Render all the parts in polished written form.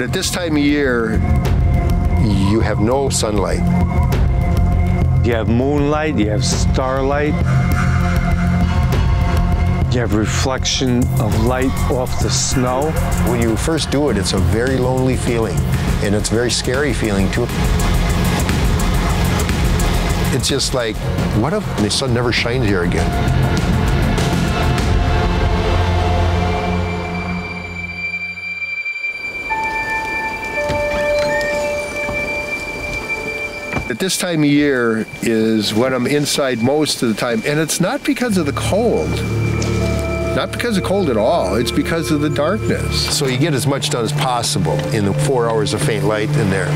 At this time of year, you have no sunlight. You have moonlight, you have starlight, you have reflection of light off the snow. When you first do it, it's a very lonely feeling, and it's a very scary feeling too. It's just like, what if the sun never shines here again? At this time of year is when I'm inside most of the time, and it's not because of the cold. Not because of cold at all, it's because of the darkness. So you get as much done as possible in the 4 hours of faint light in there.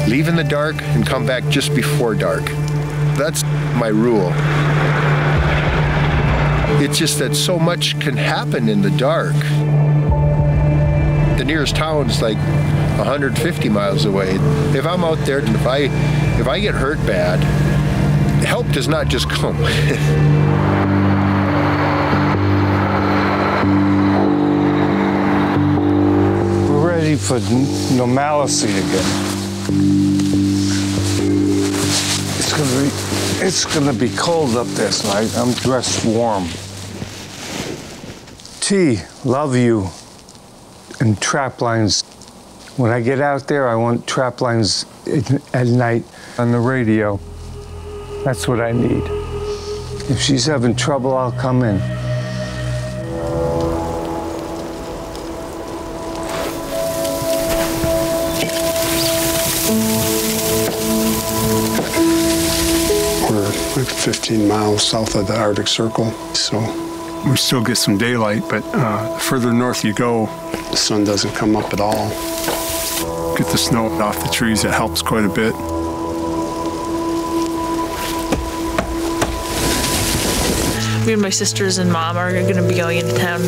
Leave in the dark and come back just before dark. That's my rule. It's just that so much can happen in the dark. The nearest town's like 150 miles away. If I'm out there and if I get hurt bad, help does not just come. We're ready for normalcy again. It's gonna be cold up there tonight. I'm dressed warm. T, love you. And trap lines. When I get out there, I want trap lines at night on the radio. That's what I need. If she's having trouble, I'll come in. We're like 15 miles south of the Arctic Circle, so we still get some daylight, but the further north you go, the sun doesn't come up at all. Get the snow off the trees, it helps quite a bit. Me and my sisters and mom are going to be going into town.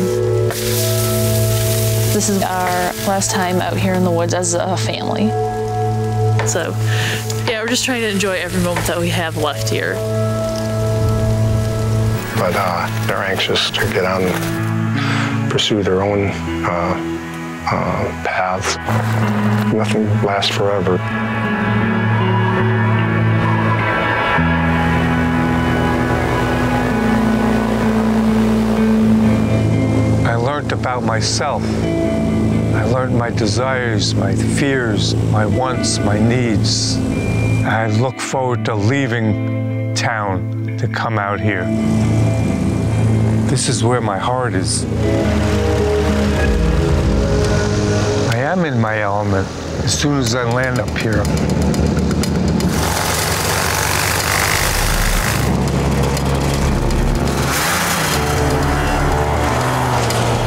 This is our last time out here in the woods as a family. So, yeah, we're just trying to enjoy every moment that we have left here. But they're anxious to get on and pursue their own paths. Nothing lasts forever. I learned about myself. I learned my desires, my fears, my wants, my needs. I look forward to leaving town to come out here. This is where my heart is. I am in my element as soon as I land up here.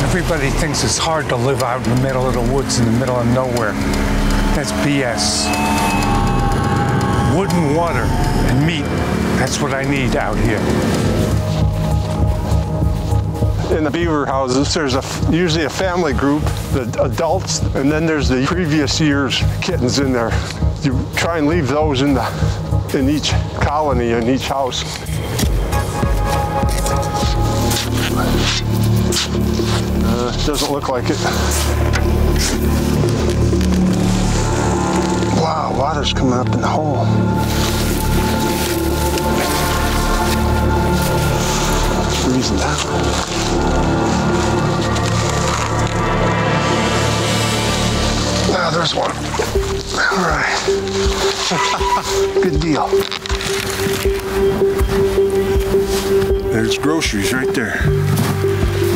Everybody thinks it's hard to live out in the middle of the woods in the middle of nowhere. That's BS. Wood and water and meat, that's what I need out here. In the beaver houses, there's usually a family group, the adults, and then there's the previous year's kittens in there. You try and leave those in each colony, in each house. Doesn't look like it. Wow, water's coming up in the hole. Freezing down. Ah, there's one. All right. Good deal. There's groceries right there.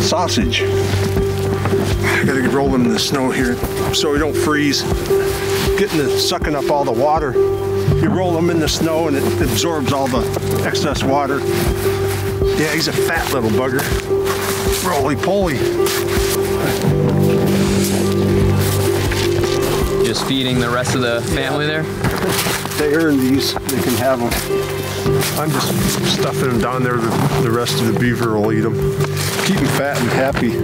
Sausage. I gotta roll them in the snow here so we don't freeze. Sucking up all the water. You roll them in the snow and it absorbs all the excess water. Yeah, he's a fat little bugger. Roly-poly. Just feeding the rest of the family there? They earn these, they can have them. I'm just stuffing them down there, the rest of the beaver will eat them. Keep them fat and happy.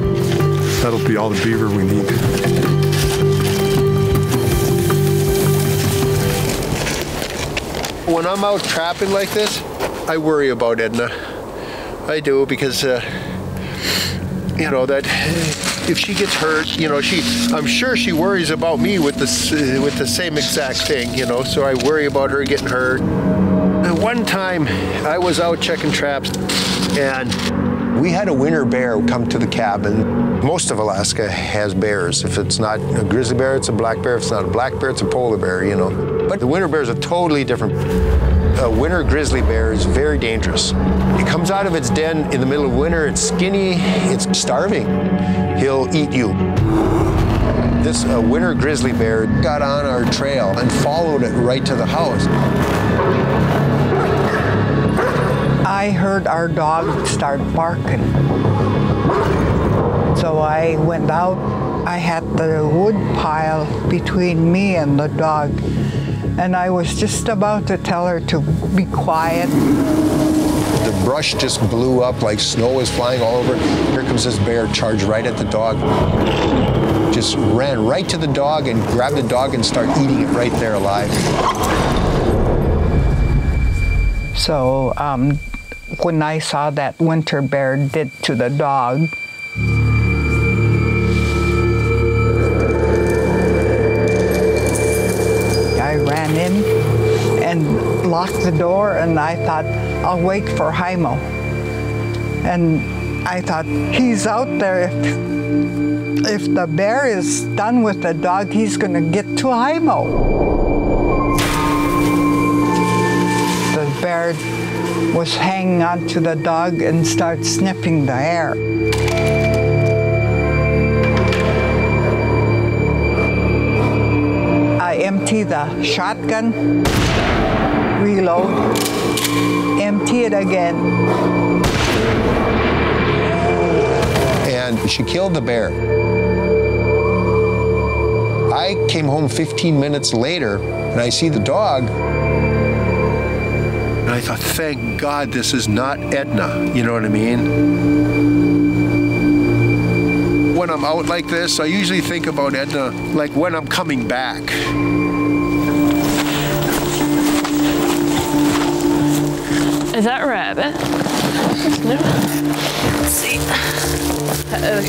That'll be all the beaver we need. When I'm out trapping like this, I worry about Edna. I do, because you know, that if she gets hurt, you know, I'm sure she worries about me with the same exact thing, you know, so I worry about her getting hurt. And one time I was out checking traps and we had a winter bear come to the cabin. Most of Alaska has bears. If it's not a grizzly bear, it's a black bear. If it's not a black bear, it's a polar bear, you know. But the winter bear is a totally different. A winter grizzly bear is very dangerous. It comes out of its den in the middle of winter. It's skinny, it's starving. He'll eat you. This winter grizzly bear got on our trail and followed it right to the house. I heard our dog start barking. So I went out. I had the wood pile between me and the dog. And I was just about to tell her to be quiet. The brush just blew up like snow was flying all over. Here comes this bear, charged right at the dog. Just ran right to the dog and grabbed the dog and started eating it right there alive. So when I saw that winter bear did to the dog, I ran in and locked the door, and I thought, I'll wait for Jaimo. And I thought, he's out there. If the bear is done with the dog, he's going to get to Jaimo. The bear was hanging onto the dog and started sniffing the air. I empty the shotgun, reload, empty it again. And she killed the bear. I came home 15 minutes later and I see the dog. And I thought, thank God this is not Edna, you know what I mean? When I'm out like this, I usually think about Edna like when I'm coming back. Is that rabbit? No. Let's see.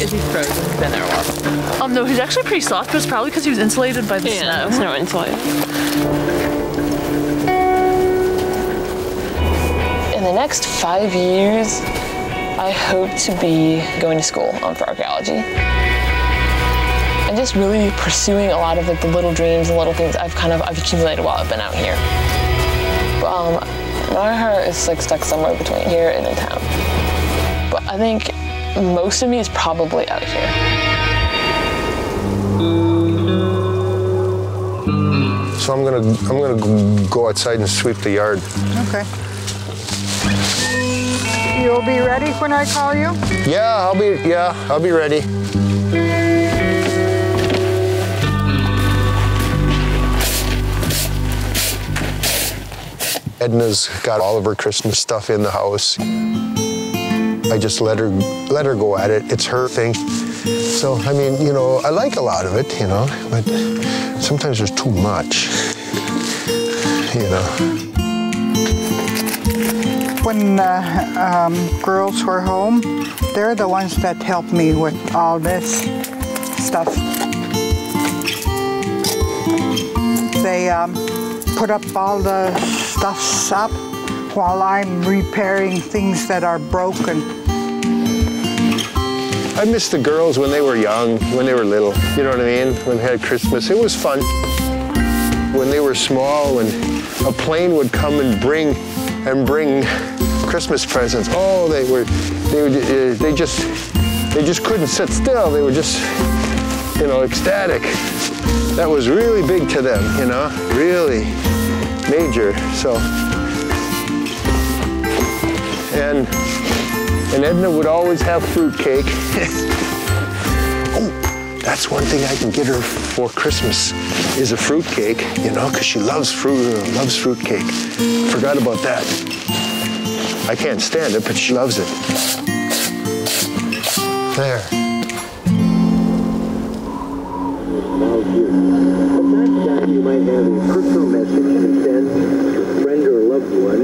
Is he frozen? He's been there a while. No, he's actually pretty soft, but it's probably because he was insulated by the snow. Snow insulated. In the next 5 years, I hope to be going to school for archaeology. And just really pursuing a lot of like the little dreams and little things I've accumulated while I've been out here. My heart is like stuck somewhere between here and in town. But I think most of me is probably out here. So I'm gonna go outside and sweep the yard. Okay. You'll be ready when I call you? Yeah, I'll be ready. Edna's got all of her Christmas stuff in the house. I just let her go at it. It's her thing. So, I mean, you know, I like a lot of it, you know, but sometimes there's too much, you know. When girls were home, they're the ones that helped me with all this stuff. They put up all the stuffs up while I'm repairing things that are broken. I miss the girls when they were young, when they were little, you know what I mean? When they had Christmas, it was fun. When they were small, when a plane would come and bring Christmas presents. Oh, they just couldn't sit still. They were just, you know, ecstatic. That was really big to them, you know, really major. So, and Edna would always have fruitcake. Oh, that's one thing I can get her for Christmas is a fruitcake, you know, because she loves fruitcake. Forgot about that. I can't stand it, but she loves it. There. You might have a personal message to send to a friend or a loved one.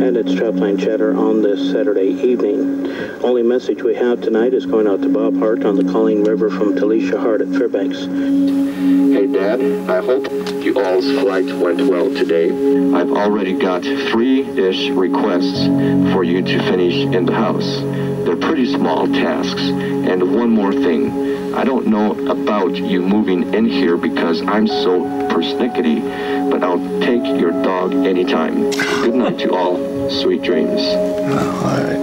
And it's Trapline Chatter on this Saturday evening. Only message we have tonight is going out to Bob Hart on the Colleen River from Talisha Hart at Fairbanks. Hey Dad, I hope you all's flight went well today. I've already got 3 dish requests for you to finish in the house. They're pretty small tasks. And one more thing, I don't know about you moving in here because I'm so persnickety, but I'll take your dog anytime. Good night to all. Sweet dreams. All right.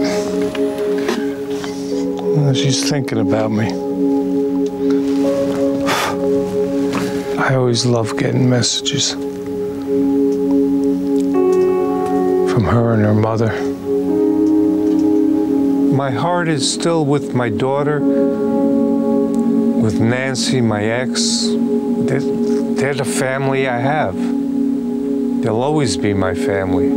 Well, she's thinking about me. I always love getting messages from her and her mother. My heart is still with my daughter, with Nancy, my ex. They're the family I have. They'll always be my family.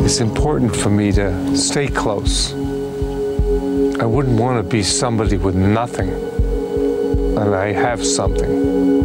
It's important for me to stay close. I wouldn't want to be somebody with nothing, and I have something.